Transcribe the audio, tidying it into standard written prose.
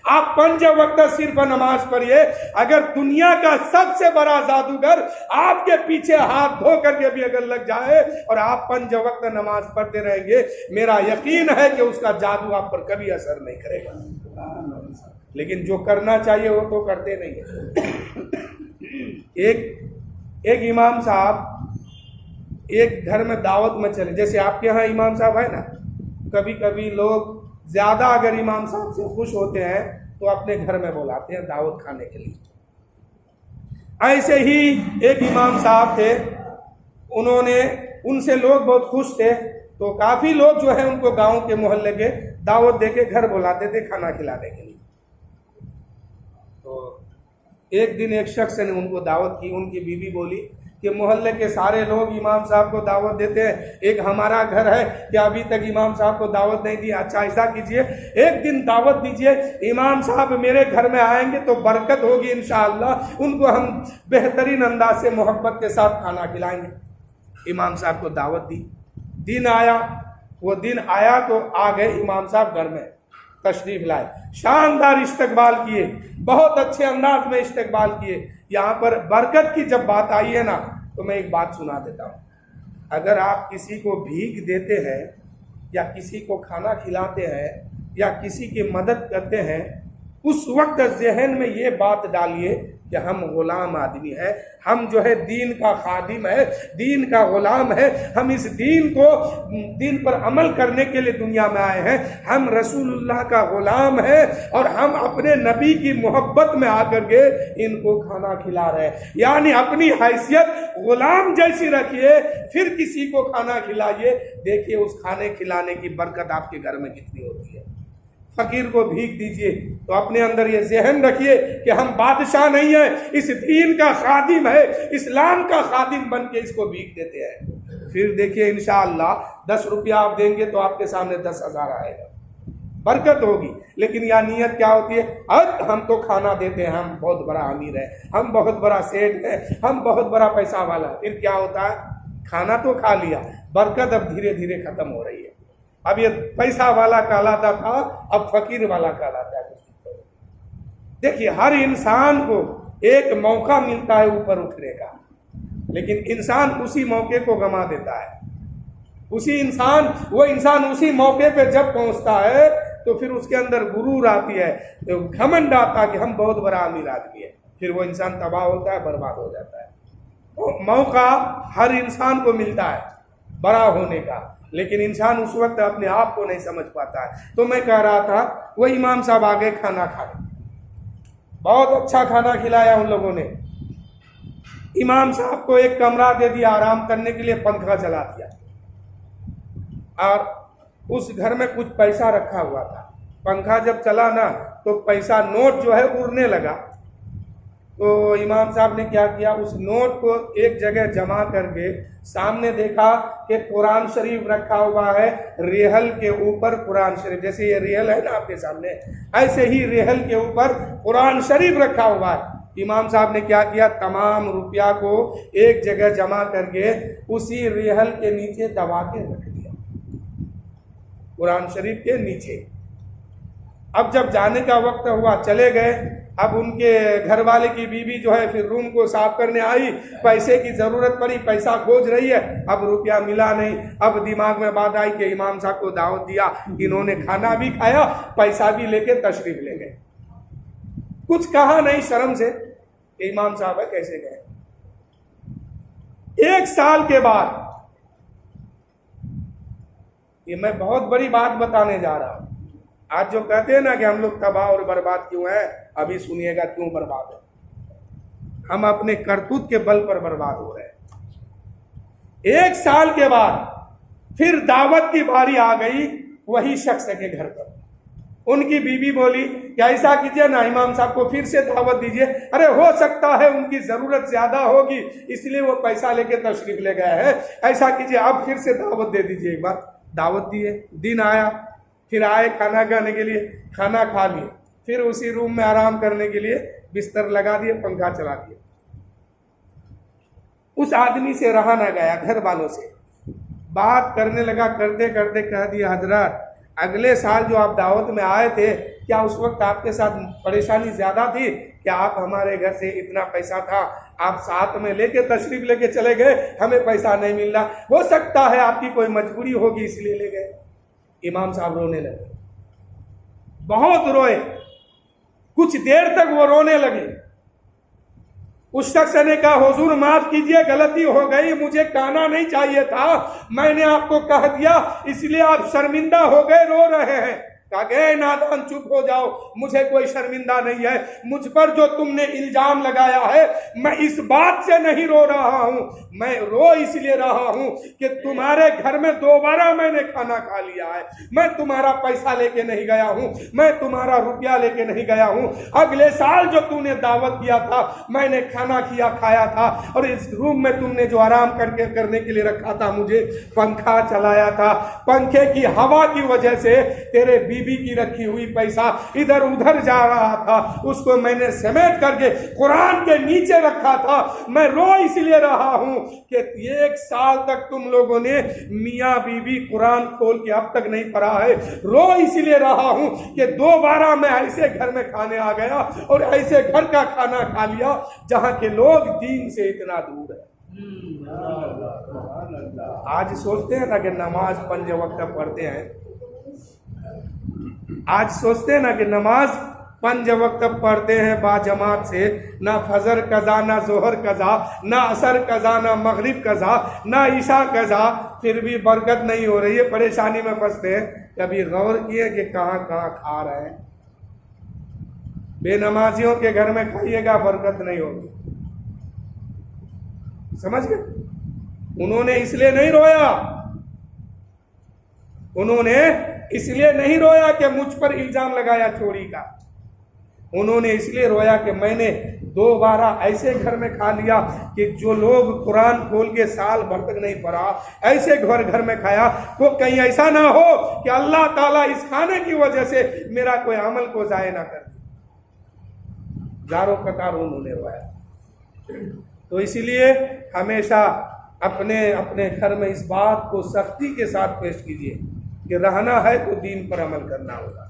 आप 5 वक्त सिर्फ नमाज पढ़िए। अगर दुनिया का सबसे बड़ा जादूगर आपके पीछे हाथ धो करके भी अगर लग जाए और आप 5 वक्त नमाज पढ़ते रहेंगे, मेरा यकीन है कि उसका जादू आप पर कभी असर नहीं करेगा। लेकिन जो करना चाहिए वो तो करते नहीं है। एक इमाम साहब एक घर में दावत में चले, जैसे आपके यहाँ इमाम साहब है ना, कभी कभी लोग ज्यादा अगर इमाम साहब से खुश होते हैं तो अपने घर में बुलाते हैं दावत खाने के लिए। ऐसे ही एक इमाम साहब थे, उनसे लोग बहुत खुश थे, तो काफी लोग जो है उनको गांव के मोहल्ले के दावत देके घर बुलाते थे खाना खिलाने के लिए। तो एक दिन एक शख्स ने उनको दावत की। उनकी बीवी बोली कि मोहल्ले के सारे लोग इमाम साहब को दावत देते हैं, एक हमारा घर है कि अभी तक इमाम साहब को दावत नहीं दी। अच्छा ऐसा कीजिए, एक दिन दावत दीजिए, इमाम साहब मेरे घर में आएंगे तो बरकत होगी इंशाअल्लाह, उनको हम बेहतरीन अंदाज से मोहब्बत के साथ खाना खिलाएंगे। इमाम साहब को दावत दी। दिन आया, वो दिन आया तो आ गए इमाम साहब घर में, तशरीफ लाए, शानदार इस्तकबाल किए, बहुत अच्छे अंदाज में इस्तकबाल किए। यहाँ पर बरकत की जब बात आई है ना, तो मैं एक बात सुना देता हूँ। अगर आप किसी को भीख देते हैं या किसी को खाना खिलाते हैं या किसी की मदद करते हैं, उस वक्त जहन में ये बात डालिए कि हम गुलाम आदमी है, हम जो है दीन का खादिम है, दीन का गुलाम है, हम इस दीन पर अमल करने के लिए दुनिया में आए हैं, हम रसूलुल्लाह का गुलाम है और हम अपने नबी की मोहब्बत में आकर के इनको खाना खिला रहे हैं। यानी अपनी हैसियत गुलाम जैसी रखिए, फिर किसी को खाना खिलाइए, देखिए उस खाने खिलाने की बरकत आपके घर में कितनी होती है। फकीर को भीख दीजिए तो अपने अंदर ये जहन रखिए कि हम बादशाह नहीं है, इस दीन का खादिम है, इस्लाम का खादिम बन के इसको भीख देते हैं। फिर देखिए इंशाअल्लाह 10 रुपया आप देंगे तो आपके सामने 10,000 आएगा, बरकत होगी। लेकिन यह नियत क्या होती है, अब हम तो खाना देते हैं, हम बहुत बड़ा अमीर है, हम बहुत बड़ा सेठ है, हम बहुत बड़ा पैसा वाला। फिर क्या होता है, खाना तो खा लिया, बरकत अब धीरे धीरे खत्म हो रही है। अब ये पैसा वाला कहलाता था, अब फकीर वाला कहलाता है। देखिए हर इंसान को एक मौका मिलता है ऊपर उठने का, लेकिन इंसान उसी मौके को गंवा देता है। वो इंसान उसी मौके पे जब पहुंचता है तो फिर उसके अंदर गुरूर आती है, तो घमंड आता है कि हम बहुत बड़ा अमीर आदमी है। फिर वो इंसान तबाह होता है, बर्बाद हो जाता है। तो मौका हर इंसान को मिलता है बड़ा होने का, लेकिन इंसान उस वक्त अपने आप को नहीं समझ पाता है। तो मैं कह रहा था, वो इमाम साहब आ गए खाना खाने, बहुत अच्छा खाना खिलाया उन लोगों ने। इमाम साहब को एक कमरा दे दिया आराम करने के लिए, पंखा चला दिया, और उस घर में कुछ पैसा रखा हुआ था। पंखा जब चला ना तो पैसा नोट जो है उड़ने लगा। तो इमाम साहब ने क्या किया, उस नोट को एक जगह जमा करके सामने देखा कि कुरान शरीफ रखा हुआ है, रेहल के ऊपर कुरान शरीफ, जैसे ये रेहल है ना आपके सामने, ऐसे ही रेहल के ऊपर कुरान शरीफ रखा हुआ है। इमाम साहब ने क्या किया, तमाम रुपया को एक जगह जमा करके उसी रेहल के नीचे दबा के रख दिया, कुरान शरीफ के नीचे। अब जब जाने का वक्त हुआ, चले गए। अब उनके घर वाले की बीवी जो है फिर रूम को साफ करने आई, पैसे की जरूरत पड़ी, पैसा खोज रही है, अब रुपया मिला नहीं। अब दिमाग में बात आई कि इमाम साहब को दावत दिया, इन्होंने खाना भी खाया, पैसा भी लेके तशरीफ ले गए। कुछ कहा नहीं शर्म से, इमाम साहब कैसे गए। 1 साल के बाद, ये मैं बहुत बड़ी बात बताने जा रहा हूं। आज जो कहते हैं ना कि हम लोग तबाह और बर्बाद क्यों हैं, अभी सुनिएगा क्यों बर्बाद है। हम अपने करतूत के बल पर बर्बाद हो रहे हैं। 1 साल के बाद फिर दावत की बारी आ गई वही शख्स के घर पर। उनकी बीवी बोली कि ऐसा कीजिए ना, इमाम साहब को फिर से दावत दीजिए। अरे हो सकता है उनकी जरूरत ज्यादा होगी इसलिए वो पैसा लेके तशरीफ ले गए हैं, ऐसा कीजिए अब फिर से दावत दे दीजिए। एक बार दावत दिए, दिन आया, फिर आए खाना खाने के लिए, खाना खा लिए, फिर उसी रूम में आराम करने के लिए बिस्तर लगा दिए, पंखा चला दिया। उस आदमी से रहा ना गया, घर वालों से बात करने लगा, करते करते कह दिया, हजरत अगले साल जो आप दावत में आए थे क्या उस वक्त आपके साथ परेशानी ज़्यादा थी? क्या आप हमारे घर से इतना पैसा था, आप साथ में लेके तशरीफ लेके चले गए, हमें पैसा नहीं मिल रहा? हो सकता है आपकी कोई मजबूरी होगी इसलिए ले गए। इमाम साहब रोने लगे, बहुत रोए, कुछ देर तक वो रोने लगे। उस शख्स ने कहा, हुजूर माफ कीजिए, गलती हो गई, मुझे कहना नहीं चाहिए था, मैंने आपको कह दिया इसलिए आप शर्मिंदा हो गए, रो रहे हैं। कहा गए नादान चुप हो जाओ, मुझे कोई शर्मिंदा नहीं है। मुझ पर जो तुमने इल्जाम लगाया है, मैं इस बात से नहीं रो रहा हूं, मैं रो इसलिए रहा हूं कि तुम्हारे घर में दोबारा मैंने खाना खा लिया है। मैं तुम्हारा पैसा लेके नहीं गया हूं, मैं तुम्हारा रुपया लेके नहीं गया हूं। अगले साल जो तूने दावत दिया था, मैंने खाना खाया था, और इस रूम में तुमने जो आराम करने के लिए रखा था, मुझे पंखा चलाया था। पंखे की हवा की वजह से तेरे बीबी की रखी हुई पैसा इधर उधर जा रहा था, उसको मैंने समेट करके कुरान के नीचे रखा था। मैं रो इसलिए रहा हूं कि 1 साल तक तुम लोगों ने मियां बीबी कुरान खोल के अब तक नहीं पढ़ा है। रो इसलिए रहा हूं कि दोबारा मैं ऐसे घर में खाने आ गया और ऐसे घर का खाना खा लिया जहां के लोग दीन से इतना दूर है। आज सोचते हैं ना कि नमाज 5 वक्त पढ़ते हैं, आज सोचते हैं ना कि नमाज 5 वक्त पढ़ते हैं बाजमात से, ना फजर कज़ा, ना जोहर कज़ा, ना असर कज़ा, ना मगरिब कज़ा, ना ईशा कज़ा, फिर भी बरकत नहीं हो रही है, परेशानी में फंसते हैं। कभी गौर किए कि कहाँ कहाँ खा रहे हैं? बेनमाजियों के घर में खाइएगा, बरकत नहीं होगी। समझ गए? उन्होंने इसलिए नहीं रोया, उन्होंने इसलिए नहीं रोया कि मुझ पर इल्जाम लगाया चोरी का। उन्होंने इसलिए रोया कि मैंने दोबारा ऐसे घर में खा लिया कि जो लोग कुरान खोल के साल भर तक नहीं पढ़ा, ऐसे घर में खाया। तो कहीं ऐसा ना हो कि अल्लाह ताला इस खाने की वजह से मेरा कोई अमल को जाये ना कर दे। जारो कतार उन्होंने रोया। तो इसीलिए हमेशा अपने अपने घर में इस बात को सख्ती के साथ पेश कीजिए कि रहना है तो दीन पर अमल करना होगा।